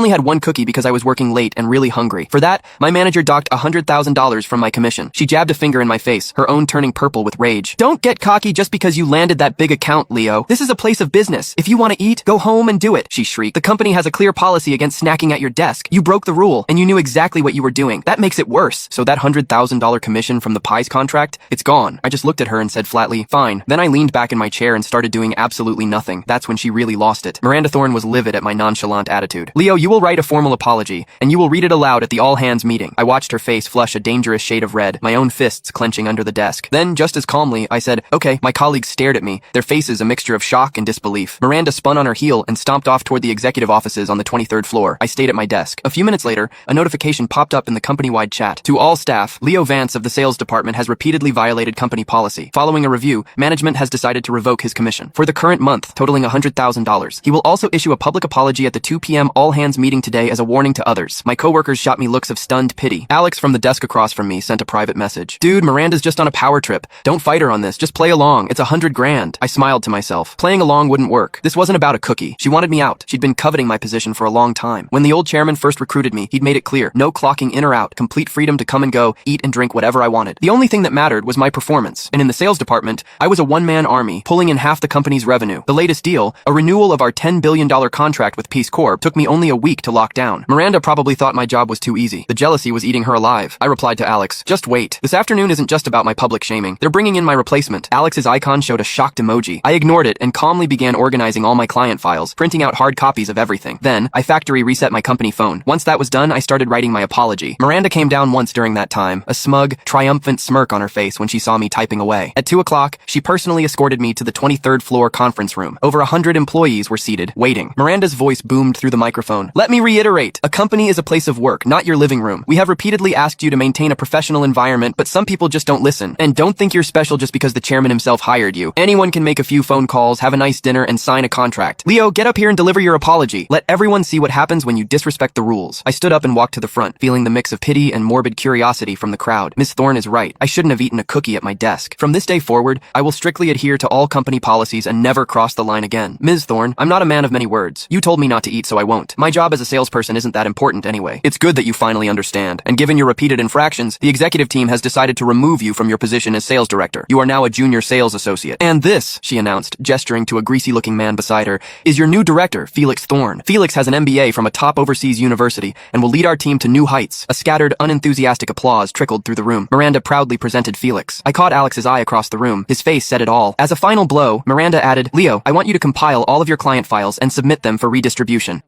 only had one cookie because I was working late and really hungry. For that, my manager docked $100,000 from my commission. She jabbed a finger in my face, her own turning purple with rage. Don't get cocky just because you landed that big account, Leo. This is a place of business. If you want to eat, go home and do it, she shrieked. The company has a clear policy against snacking at your desk. You broke the rule, and you knew exactly what you were doing. That makes it worse. So that $100,000 commission from the pies contract, it's gone. I just looked at her and said flatly, fine. Then I leaned back in my chair and started doing absolutely nothing. That's when she really lost it. Miranda Thorne was livid at my nonchalant attitude. Leo, you will write a formal apology, and you will read it aloud at the all-hands meeting. I watched her face flush a dangerous shade of red, my own fists clenching under the desk. Then, just as calmly, I said, okay. My colleagues stared at me, their faces a mixture of shock and disbelief. Miranda spun on her heel and stomped off toward the executive offices on the 23rd floor. I stayed at my desk. A few minutes later, a notification popped up in the company-wide chat. To all staff, Leo Vance of the sales department has repeatedly violated company policy. Following a review, management has decided to revoke his commission for the current month, totaling $100,000. He will also issue a public apology at the 2 p.m. all-hands meeting today as a warning to others. My coworkers shot me looks of stunned pity. Alex from the desk across from me sent a private message. Dude, Miranda's just on a power trip. Don't fight her on this. Just play along. It's $100,000. I smiled to myself. Playing along wouldn't work. This wasn't about a cookie. She wanted me out. She'd been coveting my position for a long time. When the old chairman first recruited me, he'd made it clear. No clocking in or out. Complete freedom to come and go, eat and drink whatever I wanted. The only thing that mattered was my performance. And in the sales department, I was a one-man army, pulling in half the company's revenue. The latest deal, a renewal of our $10 billion contract with Peace Corp, took me only a week to lock down. Miranda probably thought my job was too easy. The jealousy was eating her alive. I replied to Alex, just wait. This afternoon isn't just about my public shaming. They're bringing in my replacement. Alex's icon showed a shocked emoji. I ignored it and calmly began organizing all my client files, printing out hard copies of everything. Then, I factory reset my company phone. Once that was done, I started writing my apology. Miranda came down once during that time, a smug, triumphant smirk on her face when she saw me typing away. At 2 o'clock, she personally escorted me to the 23rd floor conference room. Over 100 employees were seated, waiting. Miranda's voice boomed through the microphone. Let me reiterate, a company is a place of work, not your living room. We have repeatedly asked you to maintain a professional environment, but some people just don't listen. And don't think you're special just because the chairman himself hired you. Anyone can make a few phone calls, have a nice dinner, and sign a contract. Leo, get up here and deliver your apology. Let everyone see what happens when you disrespect the rules. I stood up and walked to the front, feeling the mix of pity and morbid curiosity from the crowd. Miss Thorne is right. I shouldn't have eaten a cookie at my desk. From this day forward, I will strictly adhere to all company policies and never cross the line again. Ms. Thorne, I'm not a man of many words. You told me not to eat, so I won't. My job as a salesperson isn't that important anyway. It's good that you finally understand. And given your repeated infractions, the executive team has decided to remove you from your position as sales director. You are now a junior sales associate. And this, she announced, gesturing to a greasy-looking man beside her, is your new director, Felix Thorne. Felix has an MBA from a top overseas university and will lead our team to new heights. A scattered, unenthusiastic applause trickled through the room. Miranda proudly presented Felix. I caught Alex's eye across the room. His face said it all. As a final blow, Miranda added, Leo, I want you to compile all of your client files and submit them for redistribution.